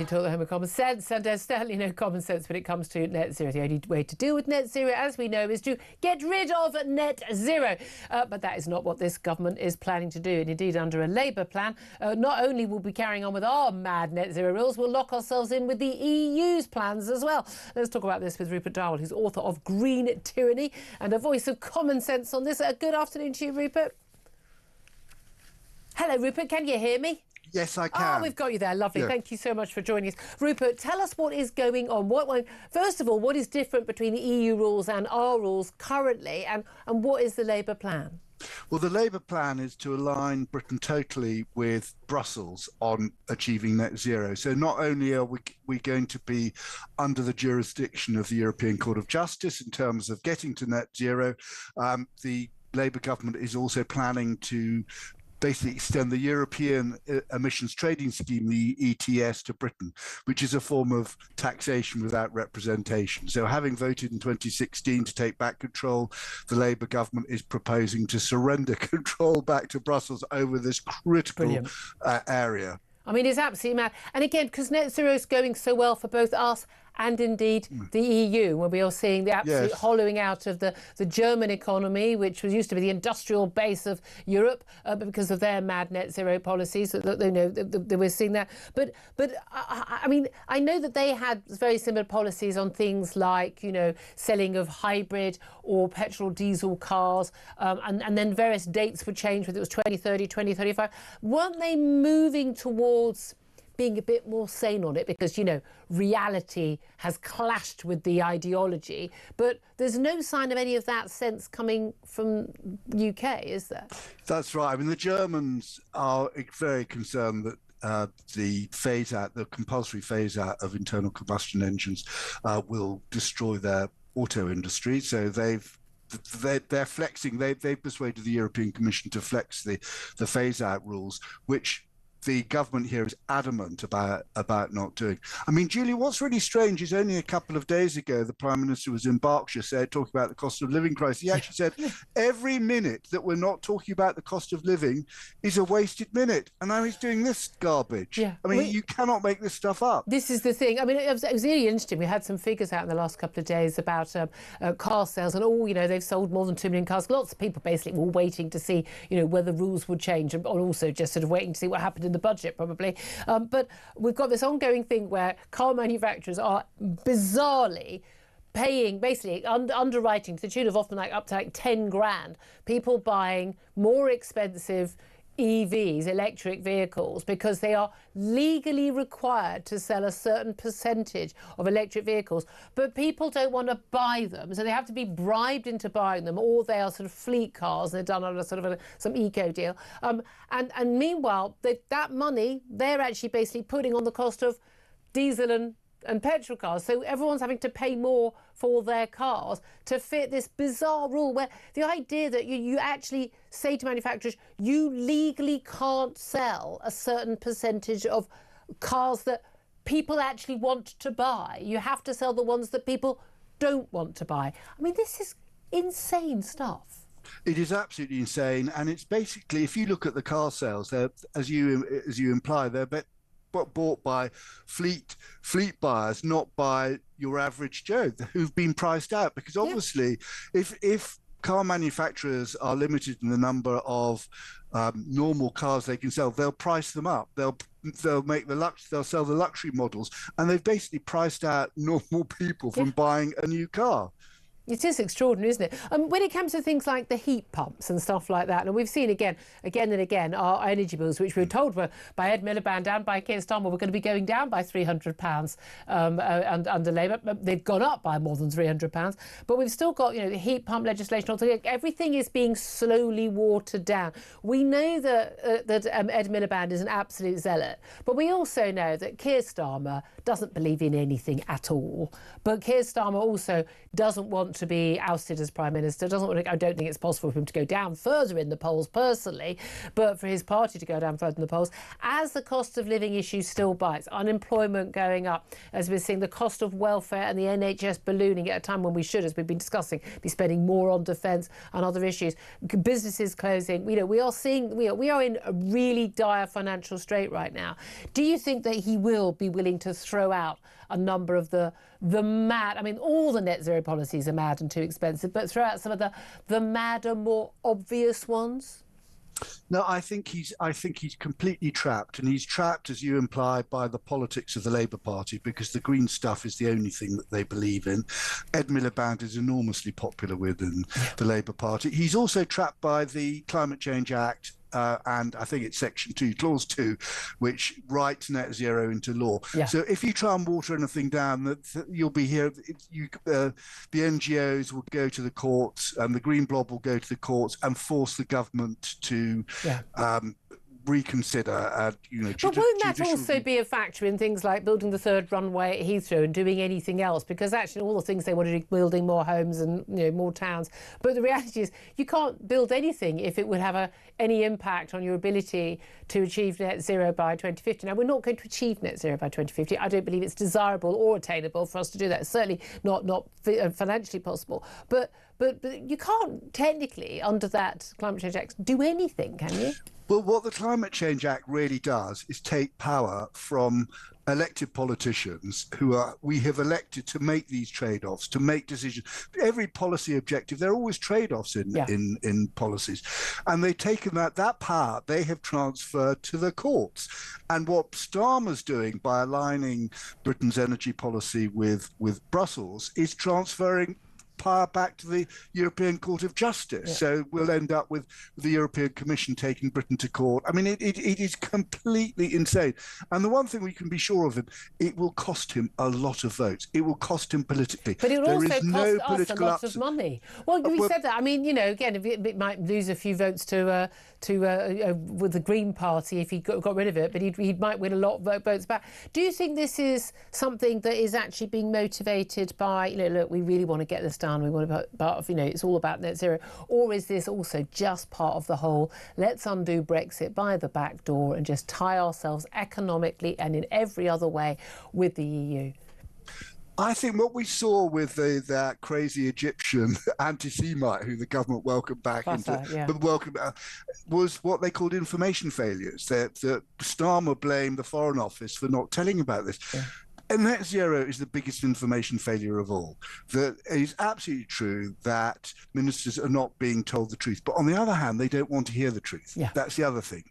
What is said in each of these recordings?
You talk the home of common sense, and there's certainly no common sense when it comes to net zero. The only way to deal with net zero, as we know, is to get rid of net zero. But that is not what this government is planning to do. And indeed, under a Labour plan, not only will we be carrying on with our mad net zero rules, we'll lock ourselves in with the EU's plans as well. Let's talk about this with Rupert Darwall, who's author of Green Tyranny and a voice of common sense on this. Good afternoon to you, Rupert. Hello, Rupert. Can you hear me? Yes, I can. Oh, we've got you there. Lovely. Yeah. Thank you so much for joining us. Rupert, tell us what is going on. First of all, what is different between the EU rules and our rules currently, and what is the Labour plan? Well, the Labour plan is to align Britain totally with Brussels on achieving net zero. So not only are we going to be under the jurisdiction of the European Court of Justice in terms of getting to net zero, the Labour government is also planning to basically extend the European Emissions Trading Scheme, the ETS, to Britain, which is a form of taxation without representation. So having voted in 2016 to take back control, the Labour government is proposing to surrender control back to Brussels over this critical area. I mean, it's absolutely mad. And again, because net zero is going so well for both us and indeed the EU, where we are seeing the absolute hollowing out of the German economy, which used to be the industrial base of Europe, because of their mad net zero policies. We're seeing that. But I mean, I know that they had very similar policies on things like, selling of hybrid or petrol diesel cars, and then various dates would change, whether it was 2030, 2035. Weren't they moving towards being a bit more sane on it, because reality has clashed with the ideology, but there's no sign of any of that sense coming from UK, is there? That's right. I mean, the Germans are very concerned that the compulsory phase out of internal combustion engines will destroy their auto industry. So they're flexing. They've persuaded the European Commission to flex the phase out rules, which the government here is adamant about not doing. I mean, Julia, what's really strange is only a couple of days ago, the Prime Minister was in Berkshire talking about the cost of living crisis. He actually said every minute that we're not talking about the cost of living is a wasted minute. And now he's doing this garbage. Yeah. I mean, you cannot make this stuff up. This is the thing. I mean, it was really interesting. We had some figures out in the last couple of days about car sales, and they've sold more than 2 million cars. Lots of people basically were waiting to see, whether rules would change, and also just sort of waiting to see what happened in the budget, probably. But we've got this ongoing thing where car manufacturers are bizarrely paying, basically underwriting to the tune of often up to 10 grand, people buying more expensive EVs, electric vehicles, because they are legally required to sell a certain percentage of electric vehicles, but people don't want to buy them, so they have to be bribed into buying them, or they are sort of fleet cars, and they're done on a sort of some eco deal. And meanwhile, that money they're actually basically putting on the cost of diesel and petrol cars. So everyone's having to pay more for their cars to fit this bizarre rule, where the idea that you actually say to manufacturers, you legally can't sell a certain percentage of cars that people actually want to buy. You have to sell the ones that people don't want to buy. I mean, this is insane stuff. It is absolutely insane. And it's basically, if you look at the car sales, they're, as you imply, they're bought by fleet buyers, not by your average Joe who've been priced out. Because obviously, if car manufacturers are limited in the number of normal cars they can sell, they'll price them up. They'll sell the luxury models, and they've basically priced out normal people from buying a new car. It is extraordinary, isn't it? When it comes to things like the heat pumps and stuff like that, and we've seen again and again, our energy bills, which we were told were by Ed Miliband and by Keir Starmer, were going to be going down by £300 under Labour. They've gone up by more than £300, but we've still got, the heat pump legislation. Everything is being slowly watered down. We know that Ed Miliband is an absolute zealot, but we also know that Keir Starmer doesn't believe in anything at all. But Keir Starmer also doesn't want to be ousted as Prime Minister, doesn't want to, I don't think it's possible for him to go down further in the polls personally, but for his party to go down further in the polls, as the cost of living issue still bites, unemployment going up, as we're seeing the cost of welfare and the NHS ballooning at a time when we should, as we've been discussing, be spending more on defence and other issues, businesses closing. We are in a really dire financial strait right now. Do you think that he will be willing to throw out a number of the mad, I mean, all the net zero policies are mad and too expensive, but throw out some of the madder, more obvious ones? No, I think he's completely trapped, and he's trapped, as you imply, by the politics of the Labour Party, because the green stuff is the only thing that they believe in. Ed Miliband is enormously popular within the Labour Party. He's also trapped by the Climate Change Act. And I think it's Section 2, Clause 2, which writes net zero into law. Yeah. So if you try and water anything down, you'll be here. The NGOs will go to the courts, and the Green Blob will go to the courts and force the government to reconsider. But won't that also be a factor in things like building the third runway at Heathrow and doing anything else? Because actually all the things they want to do, building more homes and more towns. But the reality is you can't build anything if it would have any impact on your ability to achieve net zero by 2050. Now, we're not going to achieve net zero by 2050. I don't believe it's desirable or attainable for us to do that. It's certainly not financially possible. But you can't technically, under that Climate Change Act, do anything, can you? Well, what the Climate Change Act really does is take power from elected politicians we have elected to make these trade-offs, to make decisions. Every policy objective, there are always trade-offs in policies. And they've taken that power, they have transferred to the courts. And what Starmer's doing by aligning Britain's energy policy with Brussels is transferring power back to the European Court of Justice. Yeah. So we'll end up with the European Commission taking Britain to court. I mean, it is completely insane. And the one thing we can be sure of, it will cost him a lot of votes. It will cost him politically. But it will also cost us a lot of money. Well, we said that. I mean, again, it might lose a few votes to with the Green Party if he got rid of it, but he might win a lot of votes back. Do you think this is something that is actually being motivated by, look, we really want to get this done, we want to, but it's all about net zero, or is this also just part of the whole, let's undo Brexit by the back door and just tie ourselves economically and in every other way with the EU? I think what we saw with that crazy Egyptian anti-Semite who the government welcomed back was what they called information failures. That Starmer blamed the Foreign Office for not telling about this. Yeah. And net zero is the biggest information failure of all. That it is absolutely true that ministers are not being told the truth. But on the other hand, they don't want to hear the truth. Yeah. That's the other thing.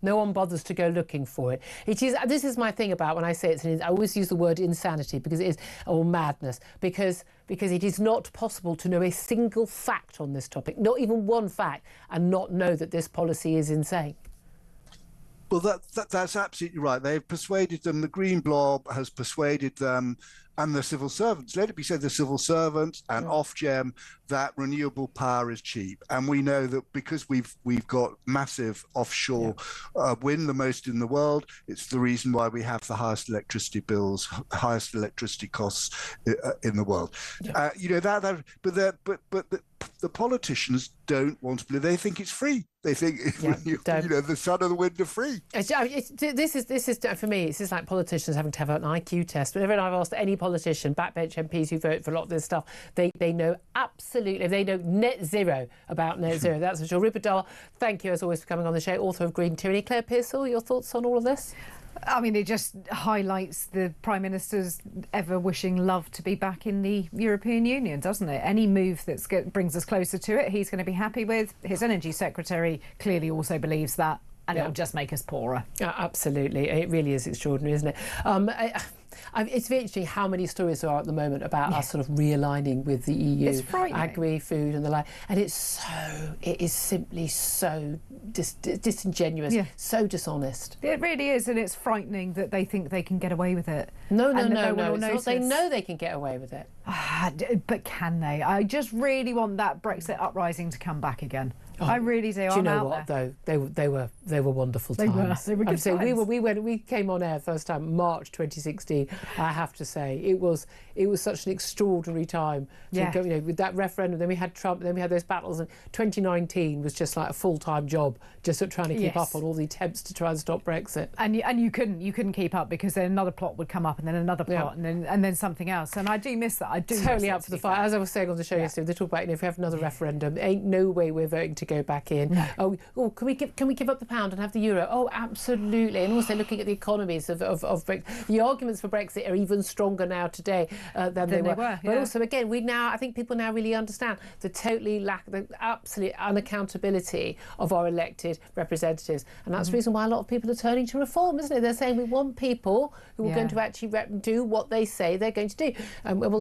No one bothers to go looking for it. This is my thing about when I say I always use the word insanity because it is, or madness, because it is not possible to know a single fact on this topic, not even one fact, and not know that this policy is insane. Well, that's absolutely right. They've persuaded them. The Green Blob has persuaded them, and the civil servants. Let it be said, the civil servants and Ofgem, that renewable power is cheap. And we know that because we've got massive offshore wind, the most in the world. It's the reason why we have the highest electricity bills, highest electricity costs in the world. Yeah. The politicians don't want to believe. They think it's free. They think the sun and the wind are free. This is for me. It's just like politicians having to have an IQ test. Whenever I've asked any politician, backbench MPs who vote for a lot of this stuff, they know absolutely. They know net zero about net zero. That's for sure. Rupert, thank you as always for coming on the show. Author of Green Tyranny. Claire Pearsall, your thoughts on all of this? I mean, it just highlights the Prime Minister's ever-wishing love to be back in the European Union, doesn't it? Any move that brings us closer to it, he's going to be happy with. His Energy Secretary clearly also believes that, and it'll just make us poorer. Absolutely. It really is extraordinary, isn't it? It's very interesting how many stories there are at the moment about us sort of realigning with the EU. It's frightening. Agri-food and the like. And it is simply so disingenuous, so dishonest. It really is, and it's frightening that they think they can get away with it. No. They know they can get away with it. But can they? I just really want that Brexit uprising to come back again. I really do. Do you know what, though? They were they were wonderful times. They were good times. We came on air first time March 2016. I have to say it was such an extraordinary time. To go, with that referendum, then we had Trump, then we had those battles, and 2019 was just like a full-time job, just trying to keep up on all the attempts to try and stop Brexit. And you couldn't keep up, because then another plot would come up, and then another plot, and then something else. And I do miss that. I do totally up for the fight. As I was saying on the show yesterday, they talk about if we have another referendum, ain't no way we're voting to go back in. No. Oh, can we give up the pound and have the euro? Oh, absolutely. And also looking at the economies of Brexit, the arguments for Brexit are even stronger now today than they were. But also, again, I think people now really understand the absolute unaccountability of our elected representatives, and that's the reason why a lot of people are turning to reform, isn't it? They're saying we want people who are going to actually do what they say they're going to do. We'll